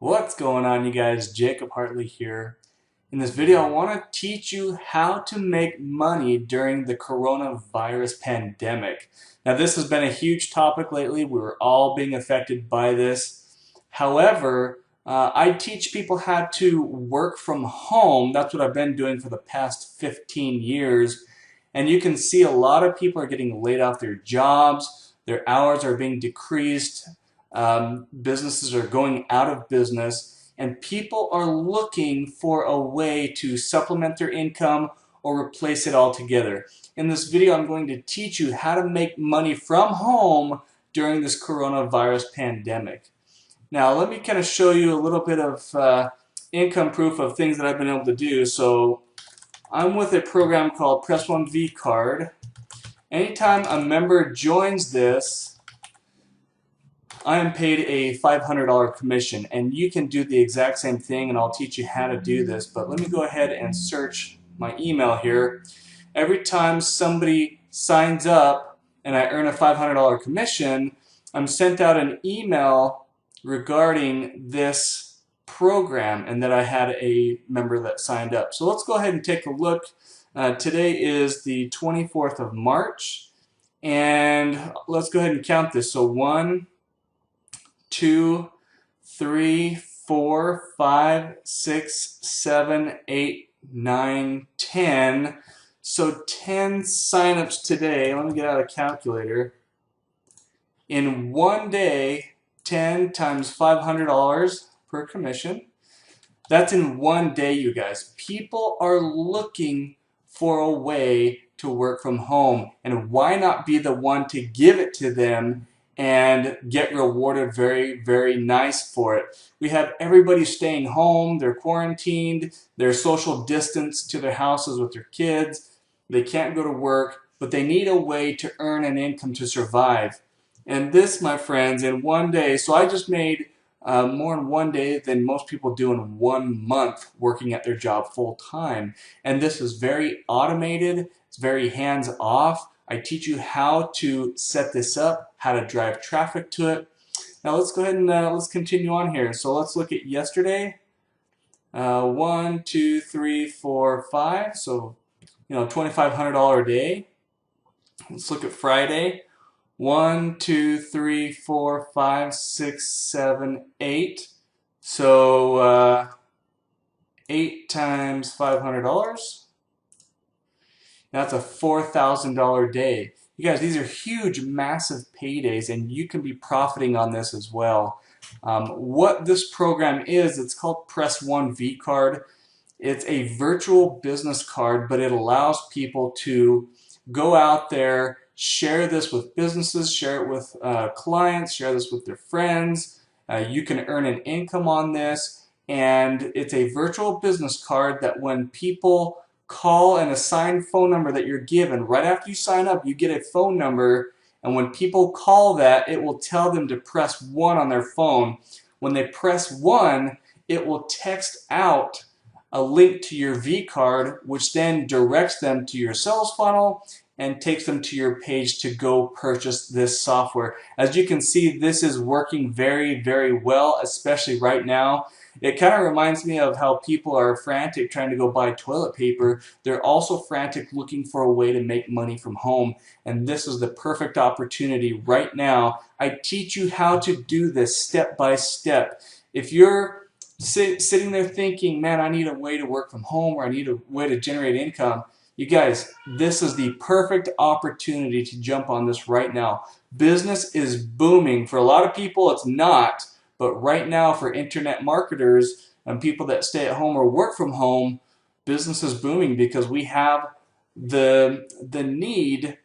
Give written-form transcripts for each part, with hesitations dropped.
What's going on, you guys? Jacob Hartley here. In this video, I want to teach you how to make money during the coronavirus pandemic. Now, this has been a huge topic lately. We're all being affected by this. However, I teach people how to work from home. That's what I've been doing for the past 15 years. And you can see a lot of people are getting laid off their jobs. Their hours are being decreased. Businesses are going out of business, and people are looking for a way to supplement their income or replace it altogether. In this video, I'm going to teach you how to make money from home during this coronavirus pandemic. Now, let me kind of show you a little bit of income proof of things that I've been able to do. So I'm with a program called Press One vCard. Anytime a member joins this, I am paid a $500 commission, and you can do the exact same thing, and I'll teach you how to do this. But let me go ahead and search my email here. Every time somebody signs up and I earn a $500 commission, I'm sent out an email regarding this program and that I had a member that signed up. So let's go ahead and take a look. Today is the 24th of March, and let's go ahead and count this. So 1, 2, 3, 4, 5, 6, 7, 8, 9, 10. So 10 signups today. Let me get out a calculator. In one day, 10 times $500 per commission. That's in one day, you guys. People are looking for a way to work from home, and why not be the one to give it to them and get rewarded very, very nice for it. We have everybody staying home, they're quarantined, they're social distance to their houses with their kids, they can't go to work, but they need a way to earn an income to survive. And this, my friends, in one day, so I just made more in one day than most people do in 1 month working at their job full time. And this is very automated, it's very hands off. I teach you how to set this up, how to drive traffic to it. Now let's go ahead and let's continue on here. So let's look at yesterday. 1, 2, 3, 4, 5. So, $2,500 a day. Let's look at Friday. 1, 2, 3, 4, 5, 6, 7, 8. So 8 times $500. That's a $4,000 day. You guys, these are huge, massive paydays, and you can be profiting on this as well. What this program is, it's called Press One vCard. It's a virtual business card, but it allows people to go out there, share this with businesses, share it with clients, share this with their friends. You can earn an income on this, and it's a virtual business card that when people call an assigned phone number that you're given, right after you sign up, you get a phone number, and when people call that, it will tell them to press 1 on their phone. When they press 1, it will text out a link to your vCard, which then directs them to your sales funnel and takes them to your page to go purchase this software. As you can see, this is working very, very well, especially right now. It kind of reminds me of how people are frantic trying to go buy toilet paper. They're also frantic looking for a way to make money from home, and this is the perfect opportunity right now. I teach you how to do this step by step. If you're sitting there thinking, man, I need a way to work from home, or I need a way to generate income, you guys, this is the perfect opportunity to jump on this right now. Business is booming. For a lot of people, it's not. But right now, for internet marketers and people that stay at home or work from home, business is booming because we have the need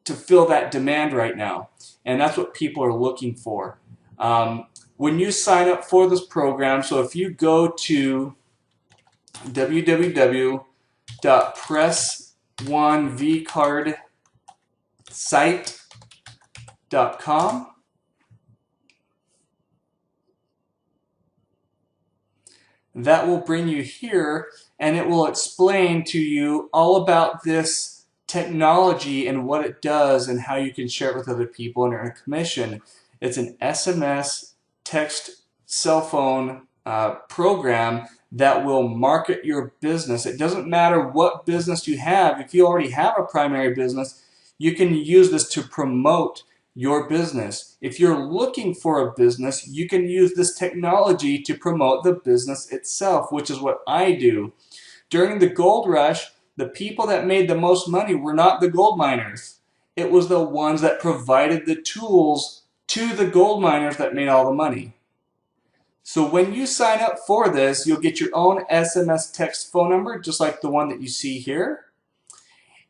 to fill that demand right now. And that's what people are looking for. When you sign up for this program, so if you go to www.pressoneVCardSite.com, that will bring you here, and it will explain to you all about this technology and what it does and how you can share it with other people and earn a commission. It's an SMS text cell phone program that will market your business. It doesn't matter what business you have. If you already have a primary business, you can use this to promote your business. If you're looking for a business, you can use this technology to promote the business itself, which is what I do. During the gold rush, the people that made the most money were not the gold miners. It was the ones that provided the tools to the gold miners that made all the money. So when you sign up for this, you'll get your own SMS text phone number, just like the one that you see here.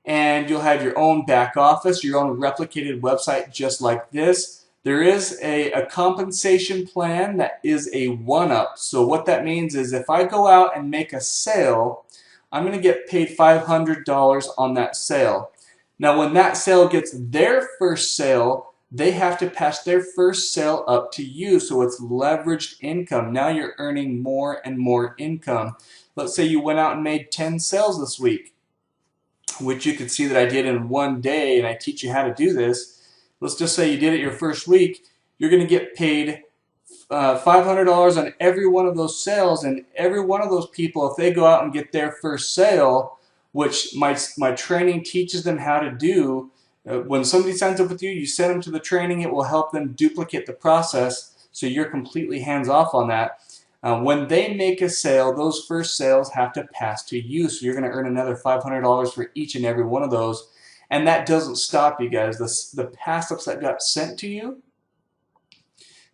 And you'll have your own back office, your own replicated website just like this. There is a compensation plan that is a one-up. So what that means is if I go out and make a sale, I'm going to get paid $500 on that sale. Now when that sale gets their first sale, they have to pass their first sale up to you, so it's leveraged income. Now you're earning more and more income. Let's say you went out and made 10 sales this week, which you could see that I did in one day, and I teach you how to do this. Let's just say you did it your first week. You're going to get paid $500 on every one of those sales, and every one of those people, if they go out and get their first sale, which my training teaches them how to do, when somebody signs up with you, you send them to the training. It will help them duplicate the process, so you're completely hands-off on that. When they make a sale, those first sales have to pass to you, so you're going to earn another $500 for each and every one of those. And that doesn't stop, you guys. The pass-ups that got sent to you,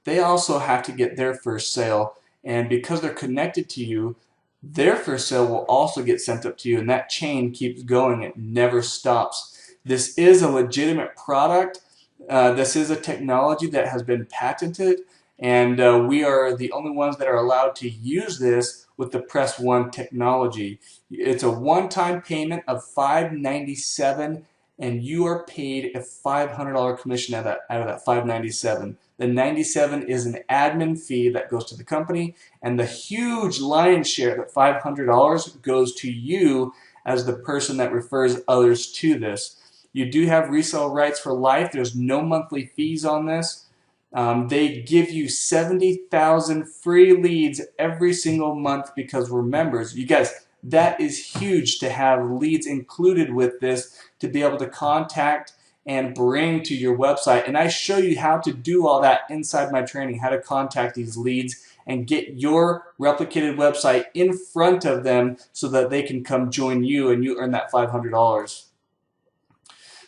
they also have to get their first sale. And because they're connected to you, their first sale will also get sent up to you, and that chain keeps going. It never stops. This is a legitimate product. This is a technology that has been patented, and we are the only ones that are allowed to use this with the Press One technology. It's a one-time payment of $597, and you are paid a $500 commission out of that $597. The $97 is an admin fee that goes to the company, and the huge lion's share, that $500, goes to you as the person that refers others to this. You do have resale rights for life. There's no monthly fees on this. They give you 70,000 free leads every single month because we're members. You guys, that is huge to have leads included with this to be able to contact and bring to your website. And I show you how to do all that inside my training, how to contact these leads and get your replicated website in front of them so that they can come join you and you earn that $500.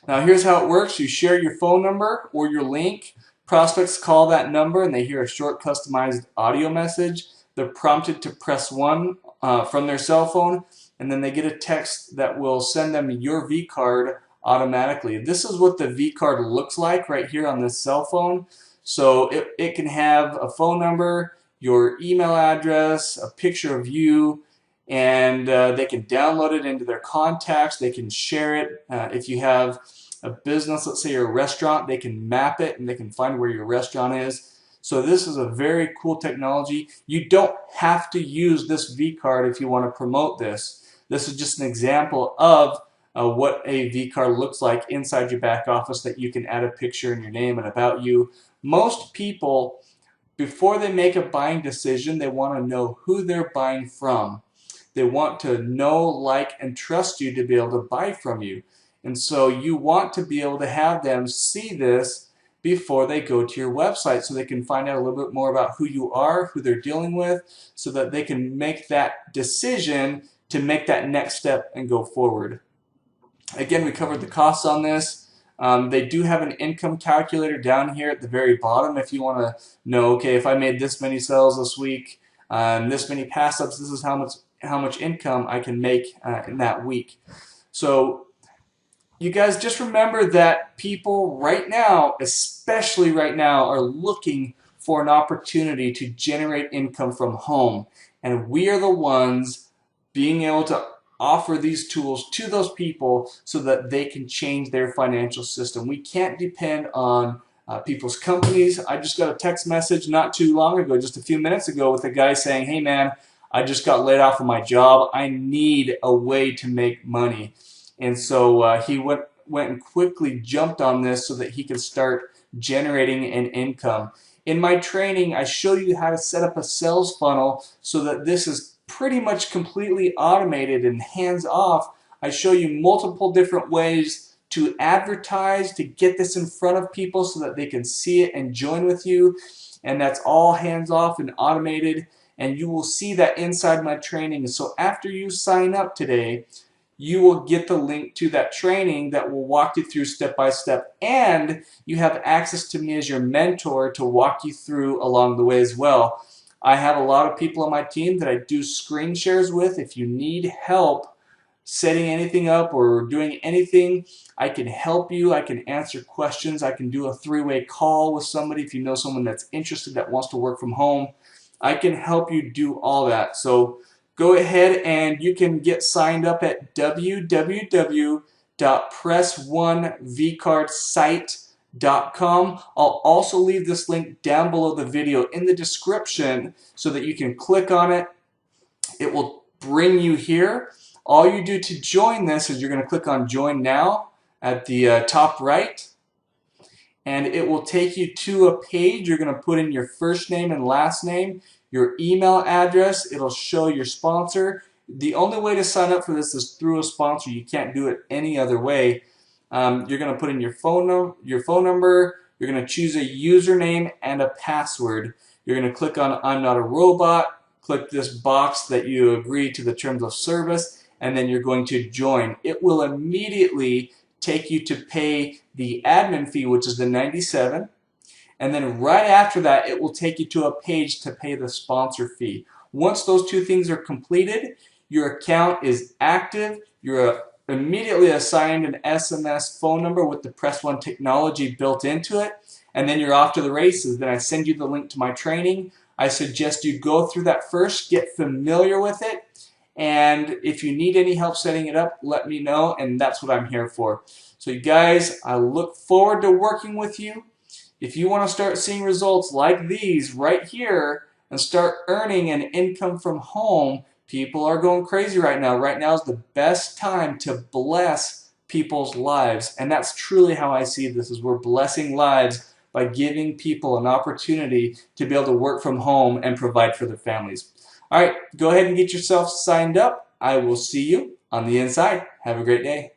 Now here's how it works. You share your phone number or your link. Prospects call that number and they hear a short customized audio message. They're prompted to press 1 from their cell phone, and then they get a text that will send them your V-card automatically. This is what the V-card looks like right here on this cell phone. So it can have a phone number, your email address, a picture of you, and they can download it into their contacts. They can share it. If you have a business, let's say you're a restaurant, they can map it and they can find where your restaurant is. So this is a very cool technology. You don't have to use this V-card if you want to promote this. This is just an example of what a V-card looks like inside your back office, that you can add a picture and your name and about you. Most people, before they make a buying decision, they want to know who they're buying from. They want to know, like, and trust you to be able to buy from you. And so you want to be able to have them see this before they go to your website so they can find out a little bit more about who you are, who they're dealing with, so that they can make that decision to make that next step and go forward. Again, we covered the costs on this. They do have an income calculator down here at the very bottom if you want to know, okay, if I made this many sales this week, this many pass-ups, this is how much income I can make in that week. So you guys just remember that people right now, especially right now, are looking for an opportunity to generate income from home. And we are the ones being able to offer these tools to those people so that they can change their financial system. We can't depend on people's companies. I just got a text message not too long ago, just a few minutes ago, with a guy saying, hey man, I just got laid off of my job. I need a way to make money. And so he went and quickly jumped on this so that he could start generating an income. In my training, I show you how to set up a sales funnel so that this is pretty much completely automated and hands-off. I show you multiple different ways to advertise, to get this in front of people so that they can see it and join with you. And that's all hands-off and automated. And you will see that inside my training. So after you sign up today, you will get the link to that training that will walk you through step by step, and you have access to me as your mentor to walk you through along the way as well. I have a lot of people on my team that I do screen shares with. If you need help setting anything up or doing anything, I can help you. I can answer questions. I can do a three-way call with somebody if you know someone that's interested that wants to work from home. I can help you do all that. So go ahead and you can get signed up at www.press1vcardsite.com. I'll also leave this link down below the video in the description so that you can click on it. It will bring you here. All you do to join this is you're going to click on Join Now at the top right, and it will take you to a page. You're going to put in your first name and last name, your email address. It'll show your sponsor. The only way to sign up for this is through a sponsor. You can't do it any other way. You're going to put in your phone number. You're going to choose a username and a password. You're going to click on I'm not a robot. Click this box that you agree to the terms of service, and then you're going to join. It will immediately take you to pay the admin fee, which is the $97, and then right after that it will take you to a page to pay the sponsor fee. Once those two things are completed, your account is active. You're immediately assigned an SMS phone number with the Press One technology built into it, and then you're off to the races. Then I send you the link to my training. I suggest you go through that first, get familiar with it, and if you need any help setting it up, let me know, and that's what I'm here for. So you guys, I look forward to working with you. If you want to start seeing results like these right here and start earning an income from home, people are going crazy right now. Right now is the best time to bless people's lives, and that's truly how I see this, is we're blessing lives by giving people an opportunity to be able to work from home and provide for their families. All right, go ahead and get yourself signed up. I will see you on the inside. Have a great day.